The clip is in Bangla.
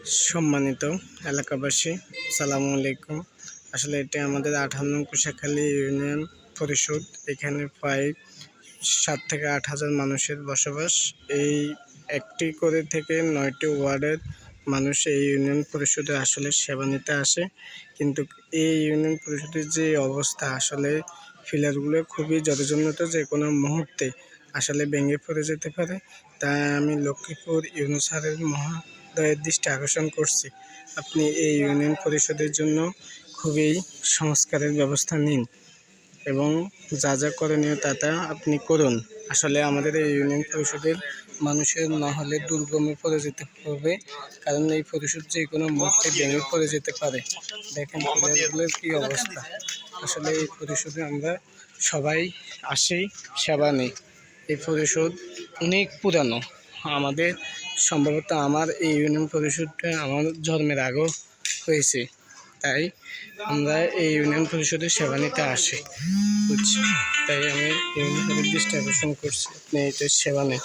সম্মানিত এলাকাবাসী, সালামু আলাইকুম। আসলে এটা আমাদের 58 নং কুশাখালী ইউনিয়ন পরিষদ। এখানে প্রায় 7 থেকে 8 হাজার মানুষের বসবাস। এই একটি করে থেকে 9টি ওয়ার্ডের মানুষ এই ইউনিয়ন পরিষদে আসলে সেবা নিতে আসে। কিন্তু এই ইউনিয়ন পরিষদের যে অবস্থা, আসলে ফিলারগুলো খুবই জর্জরিত, যে কোনো মুহূর্তে আসলে ভেঙে পড়ে যেতে পারে। তাই আমি লক্ষ্মীপুর ইউনুস স্যারের মহোদয়ের দৃষ্টি আকর্ষণ করছি, আপনি এই ইউনিয়ন পরিষদের জন্য খুবই সংস্কারের ব্যবস্থা নিন এবং যা যা করণীয় তা আপনি করুন। আসলে আমাদের এই ইউনিয়ন পরিষদের মানুষের না হলে দুর্গমে পড়ে যেতে হবে, কারণ এই পরিষদ যে কোনো মুহূর্তে ভেঙে পড়ে যেতে পারে। দেখেন পিলারগুলোর কী অবস্থা। আসলে এই পরিষদে আমরা সবাই আসি, সেবা নেই। এই পরিষদ অনেক পুরানো। আমাদের সম্ভবত আমার এই ইউনিয়ন পরিষদটা আমার জন্মের আগেও হয়েছে। তাই আমরা এই ইউনিয়ন পরিষদের সেবা নিতে আসি, বুঝছি। তাই আমি ইউনিয়ন দৃষ্টি আকর্ষণ করছি, আপনি এটা সেবা নেন।